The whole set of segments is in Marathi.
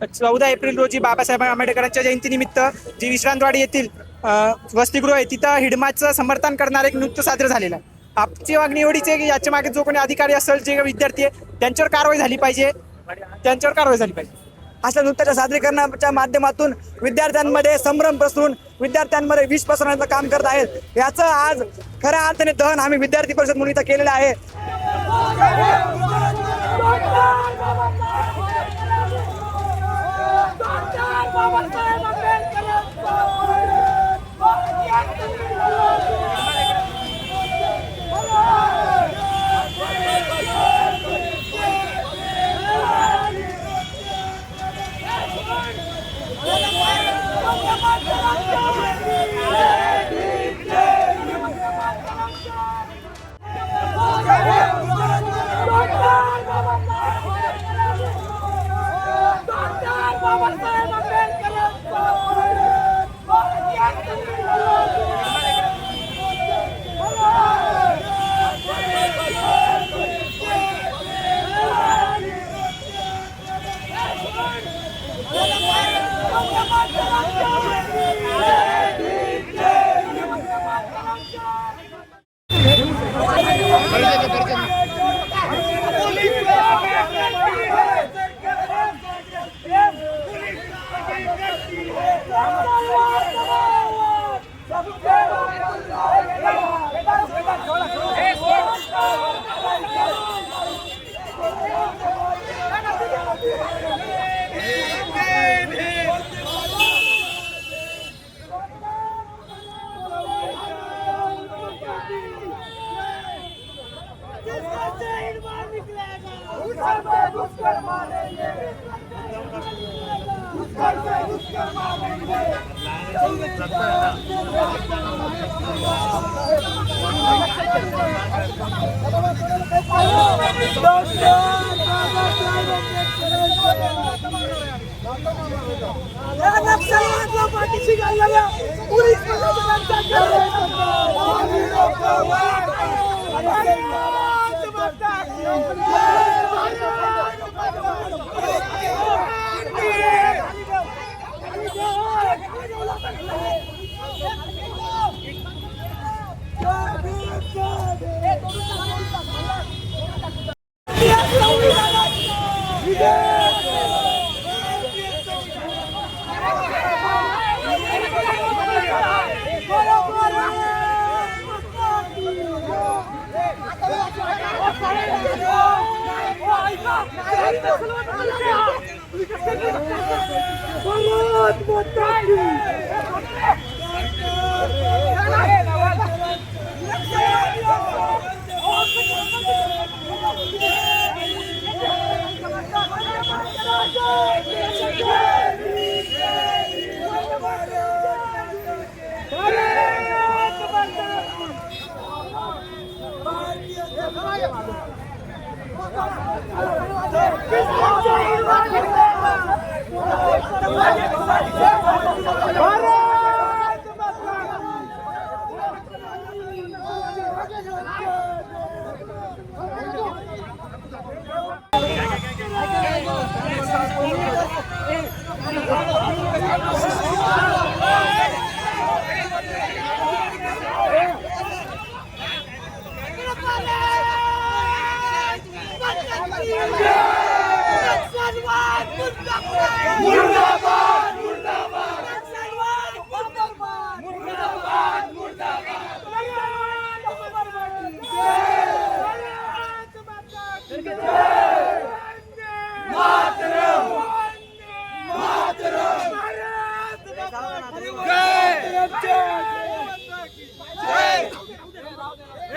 14 एप्रिल रोजी बाबासाहेब आंबेडकरांच्या जयंतीनिमित्त जी विश्रांतवाडी येथील वसतिगृह आहे तिथं हिडमाचं समर्थन करणारे एक नृत्य सादर झालेलं आहे. आमची मागणी एवढीच आहे की याच्या मागे जो कोणी अधिकारी असेल, जे विद्यार्थी आहे त्यांच्यावर कारवाई झाली पाहिजे, त्यांच्यावर कारवाई झाली पाहिजे. अशा नृत्याच्या सादरीकरणाच्या माध्यमातून विद्यार्थ्यांमध्ये संभ्रम पसरून विद्यार्थ्यांमध्ये विष पसरवण्याचं काम करत आहेत. याचं आज खऱ्या अर्थाने दहन आम्ही विद्यार्थी परिषद म्हणून इथं केलेलं आहे.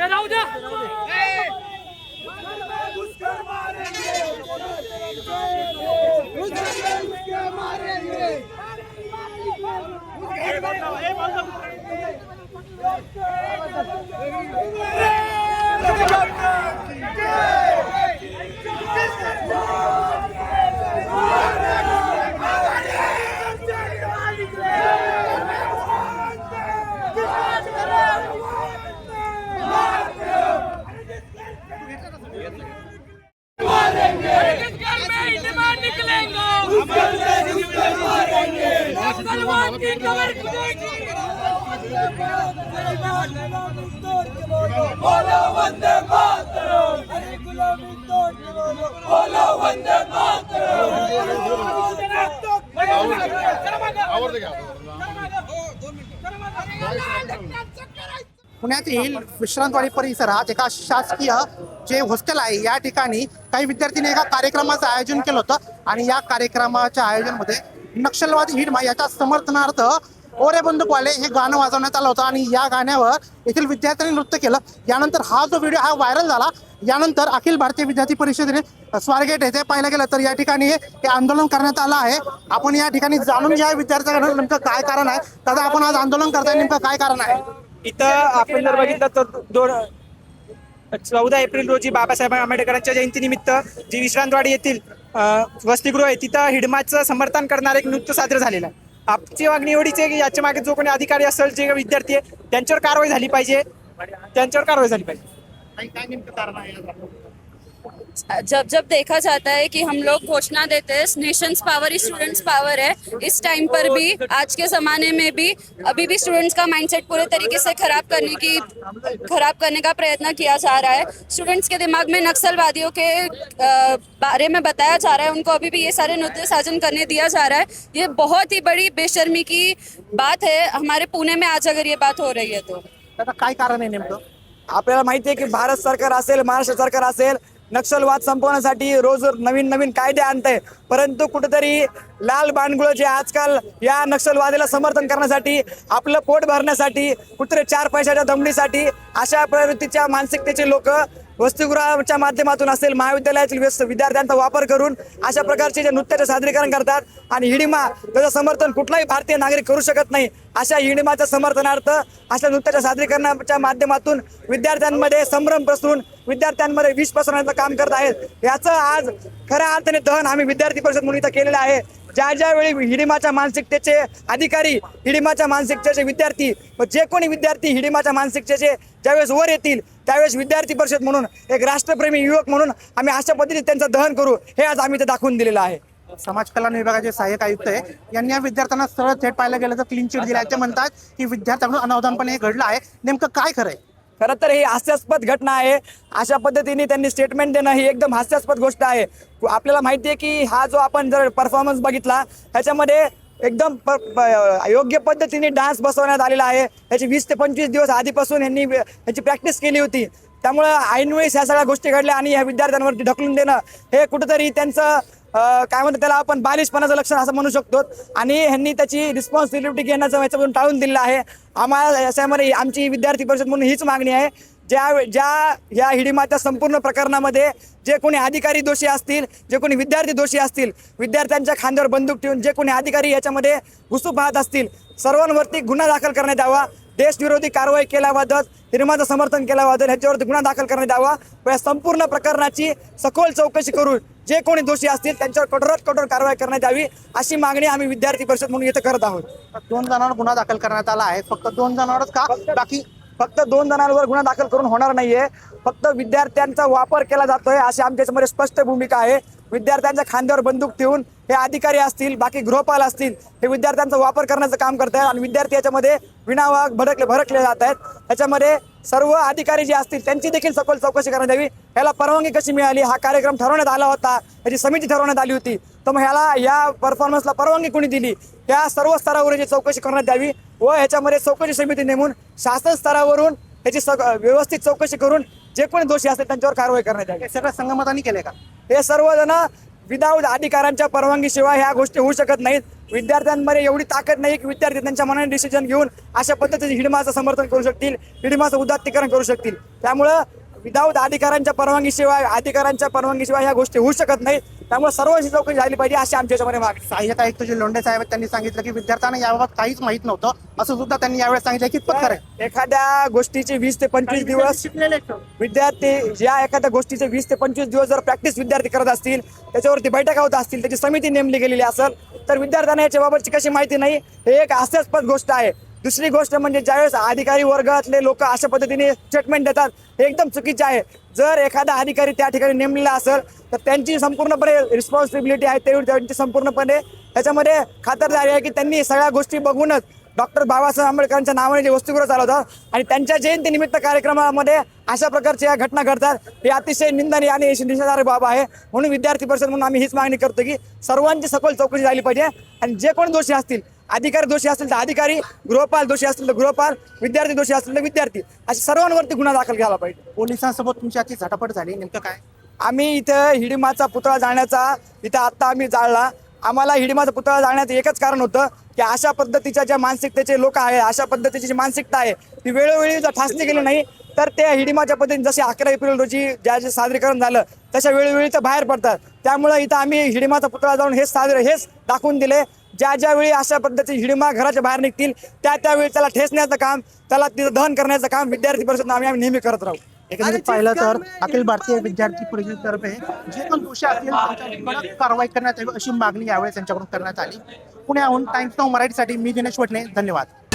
राहू द्या. पुण्यातील विश्रांतवाडी परिसरात एका शासकीय जे हॉस्टेल आहे या ठिकाणी काही विद्यार्थ्यांनी एका कार्यक्रमाचं आयोजन केलं होतं आणि या कार्यक्रमाच्या आयोजनामध्ये नक्षलवादी हिडमा याच्या समर्थनार्थ ओरे बंदूकवाले हे गाणं वाजवण्यात आलं होतं आणि या गाण्यावर येथील विद्यार्थ्यांनी नृत्य केलं. यानंतर हा जो व्हिडिओ हा व्हायरल झाला. यानंतर अखिल भारतीय विद्यार्थी परिषदेने स्वारगेट येथे पाहिलं गेलं तर या ठिकाणी हे आंदोलन करण्यात आलं आहे. आपण या ठिकाणी जाणून घ्या विद्यार्थ्यांकडून नेमकं काय कारण आहे. दादा, आपण आज आंदोलन करताय, नेमकं काय कारण आहे? इथं आपण जर बघितलं तर 14 एप्रिल रोजी बाबासाहेब आंबेडकरांच्या जयंतीनिमित्त जी विश्रांतवाडी येथील वसतिगृह आहे तिथं हिडमाचं समर्थन करणारं एक नृत्य सादर झालेलं आहे. आमची मागणी एवढीच आहे की याच्या मागे जो कोणी अधिकारी असेल, जे विद्यार्थी आहे त्यांच्यावर कारवाई झाली पाहिजे. काय नेमकं कारण आहे? जब जब देखा जाता है कि हम लोग घोषणा देते हैं नेशंस पावर ही स्टूडेंट्स पावर है, इस टाइम पर भी आज के ज़माने में भी अभी भी स्टूडेंट्स का माइंडसेट पूरे तरीके से खराब करने का प्रयत्न किया जा रहा है. स्टूडेंट्स के दिमाग में नक्सलवादियों के बारे में बताया जा रहा है, उनको अभी भी ये सारे नृत्य साजन करने दिया जा रहा है. ये बहुत ही बड़ी बेशर्मी की बात है हमारे पुणे में आज अगर ये बात हो रही है तो. दादा, काय कारण आहे नेमकं? आपल्याला माहिती आहे की भारत सरकार असेल, महाराष्ट्र सरकार असेल, नक्षलवाद संपवण्यासाठी रोज नवीन कायदे आणते, परंतु कुठेतरी लाल बाणगुळ जे आजकाल या नक्षलवादाला समर्थन करण्यासाठी, आपलं पोट भरण्यासाठी, कुठेतरी 4 पैशाच्या दमडीसाठी अशा प्रवृत्तीच्या मानसिकतेचे लोक वसतिगृहाच्या माध्यमातून असेल, महाविद्यालयातील विद्यार्थ्यांचा वापर करून अशा प्रकारचे जे नृत्याचे सादरीकरण करतात आणि हिडिमा त्याचं समर्थन कुठलाही भारतीय नागरिक करू शकत नाही. अशा हिडिमाच्या समर्थनार्थ अशा नृत्याच्या सादरीकरणाच्या माध्यमातून विद्यार्थ्यांमध्ये संभ्रम पसरून विद्यार्थ्यांमध्ये विष पसरवण्याचं काम करत आहेत. याचं आज खऱ्या अर्थाने दहन आम्ही विद्यार्थी परिषद म्हणून इथं केलेलं आहे. ज्यावेळी हिडिमाच्या मानसिकतेचे अधिकारी, हिडिमाच्या मानसिकतेचे विद्यार्थी व जे कोणी विद्यार्थी हिडिमाच्या मानसिकतेचे ज्यावेळेस वर येतील त्यावेळेस विद्यार्थी परिषद म्हणून एक राष्ट्रप्रेमी युवक म्हणून आम्ही अशा पद्धतीने त्यांचं दहन करू, हे आज आम्ही इथे दाखवून दिलेलं आहे. समाज कल्याण विभागाचे सहाय्यक आयुक्त आहे, यांनी या विद्यार्थ्यांना सरळ थेट पाहायला गेलं तर क्लीन चिट दिला. ते म्हणतात की विद्यार्थ्यांकडून अनावधानपणे हे घडलं आहे. नेमकं काय खरंय? खरं तर ही हास्यास्पद घटना आहे. अशा पद्धतीने त्यांनी स्टेटमेंट देणं ही एकदम हास्यास्पद गोष्ट आहे. आपल्याला माहिती आहे की हा जो आपण जर परफॉर्मन्स बघितला ह्याच्यामध्ये एकदम योग्य पद्धतीने डान्स बसवण्यात आलेला आहे. याची 20 ते 25 दिवस आधीपासून यांनी याची प्रॅक्टिस केली होती. त्यामुळं ऐनवेळेस ह्या सगळ्या गोष्टी घडल्या आणि ह्या विद्यार्थ्यांवरती ढकलून देणं हे कुठंतरी त्यांचं काय म्हणतात त्याला आपण बालिशपणाचं लक्षण असं म्हणू शकतो आणि ह्यांनी त्याची रिस्पॉन्सिबिलिटी घेण्याचं याच्यामधून टाळून दिलेलं आहे. आम्हाला याच्यामध्ये आमची विद्यार्थी परिषद म्हणून हीच मागणी आहे, या हिडिमाच्या संपूर्ण प्रकरणामध्ये जे कोणी अधिकारी दोषी असतील, जे कोणी विद्यार्थी दोषी असतील, विद्यार्थ्यांच्या खांद्यावर बंदूक ठेवून जे कोणी अधिकारी याच्यामध्ये घुसू पाहत असतील, सर्वांवरती गुन्हा दाखल करण्यात यावा. देशविरोधी कारवाई केल्याबद्दल, हिडिमाचं समर्थन केल्याबद्दल ह्याच्यावरती गुन्हा दाखल करण्यात यावा. या संपूर्ण प्रकरणाची सखोल चौकशी करून जे कोणी दोषी असतील त्यांच्यावर कठोरात कठोर कारवाई करण्यात यावी, अशी मागणी आम्ही विद्यार्थी परिषद म्हणून इथे करत आहोत. 2 जणांवर गुन्हा दाखल करण्यात आला आहे. फक्त 2 जणांवरच का? बाकी फक्त 2 जणांवर गुन्हा दाखल करून होणार नाहीये. फक्त विद्यार्थ्यांचा वापर केला जातोय अशी आमच्यामध्ये स्पष्ट भूमिका आहे. विद्यार्थ्यांच्या खांद्यावर बंदूक ठेवून हे अधिकारी असतील, बाकी गृहपाल असतील, हे विद्यार्थ्यांचा वापर करण्याचं काम करत आहेत आणि विद्यार्थी याच्यामध्ये विनावाहक भडकले जात आहेत. त्याच्यामध्ये सर्व अधिकारी जे असतील त्यांची देखील सखोल चौकशी करण्यात यावी. याला परवानगी कशी मिळाली, हा कार्यक्रम ठरवण्यात आला होता, याची समिती ठरवण्यात आली होती, तर मग या परफॉर्मन्सला परवानगी कोणी दिली, या सर्व स्तरावर याची चौकशी करण्यात यावी व ह्याच्यामध्ये चौकशी समिती नेमून शासन स्तरावरून याची व्यवस्थित चौकशी करून जे कोणी दोषी असतील त्यांच्यावर कारवाई करण्यात यावी. सगळं संगमताने केलंय का? हे सर्वजण विदाऊट अधिकाऱ्यांच्या परवानगीशिवाय ह्या गोष्टी होऊ शकत नाहीत. विद्यार्थ्यांमध्ये एवढी ताकद नाही की विद्यार्थी त्यांच्या मनाने डिसिजन घेऊन अशा पद्धतीने हिडिमाचं समर्थन करू शकतील, हिडिमाचं उदात्तीकरण करू शकतील. त्यामुळं विदाऊट अधिकाऱ्यांच्या परवानगीशिवाय ह्या गोष्टी होऊ शकत नाहीत. त्यामुळे सर्वांची चौकशी झाली पाहिजे अशी आमच्या याच्यामध्ये मागणी. सहाय्यक आयुक्त जे लोंढे साहेब त्यांनी सांगितलं की विद्यार्थ्यांना याबाबत काहीच माहित नव्हतं असं सुद्धा त्यांनी यावेळेस सांगितलं. कितपत खरं आहे? एखाद्या गोष्टीचे 20 ते 25 दिवस विद्यार्थी एखाद्या गोष्टीचे 20 ते 25 दिवस जर प्रॅक्टिस विद्यार्थी करत असतील, त्याच्यावरती बैठका होत असतील, त्याची समिती नेमली गेलेली असेल, तर विद्यार्थ्यांना याच्याबाबतची कशी माहिती नाही, हे एक हास्यास्पद गोष्ट आहे. दुसरी गोष्ट म्हणजे ज्यावेळेस अधिकारी वर्गातले लोक अशा पद्धतीने स्टेटमेंट देतात हे एकदम चुकीचे आहे. जर एखादा अधिकारी त्या ठिकाणी नेमलेला असेल तर त्यांची संपूर्णपणे रिस्पॉन्सिबिलिटी आहे, त्यांची संपूर्णपणे त्याच्यामध्ये खातरदारी आहे की त्यांनी सगळ्या गोष्टी बघूनच डॉक्टर बाबासाहेब आंबेडकरांच्या नावाने जे वसतिगृह चालवतात आणि त्यांच्या जयंतीनिमित्त कार्यक्रमामध्ये अशा प्रकारच्या घटना घडतात हे अतिशय निंदनीय आणि निषेधार्ह बाब आहे. म्हणून विद्यार्थी परिषद म्हणून आम्ही हीच मागणी करतो की सर्वांची सखोल चौकशी झाली पाहिजे आणि जे कोण दोषी असतील, अधिकारी दोषी असतील तर अधिकारी, गृहपाल दोषी असतील तर गृहपाल, विद्यार्थी दोषी असतील तर विद्यार्थी, अशा सर्वांवरती गुन्हा दाखल केला पाहिजे. पोलिसांसोबत तुमची आजची झटापट झाली, नेमकं काय? आम्ही इथं हिडिमाचा पुतळा जाळण्याचा इथं आत्ता आम्ही जाळला. आम्हाला हिडिमाचा पुतळा जाळण्याचं एकच कारण होतं की अशा पद्धतीच्या ज्या मानसिकतेचे लोक आहे, अशा पद्धतीची जी मानसिकता आहे ती वेळोवेळी जर ठासली गेली नाही तर ते हिडिमाच्या पद्धतीने जसे 11 एप्रिल रोजी जे सादरीकरण झालं तशा वेळोवेळी ते बाहेर पडतात. त्यामुळे इथं आम्ही हिडिमाचा पुतळा जाऊन हेच दाखवून दिले. ज्या वेळी अशा पद्धतीची हिडिमा घराच्या बाहेर निघतील त्यावेळी त्याला ठेचण्याचं काम, त्याला तिथं दहन करण्याचं काम विद्यार्थी परिषद आम्ही नेहमी करत राहू. एकंदरीत पाहिलं तर अखिल भारतीय विद्यार्थी परिषदेतर्फे जे पण दोषी असतील त्यांच्यावर कडक कारवाई करण्यात यावी अशी मागणी यावेळी त्यांच्याकडून करण्यात आली. पुण्याहून टाइम्स नाऊ मराठीसाठी मी दिनेश वटणे, धन्यवाद.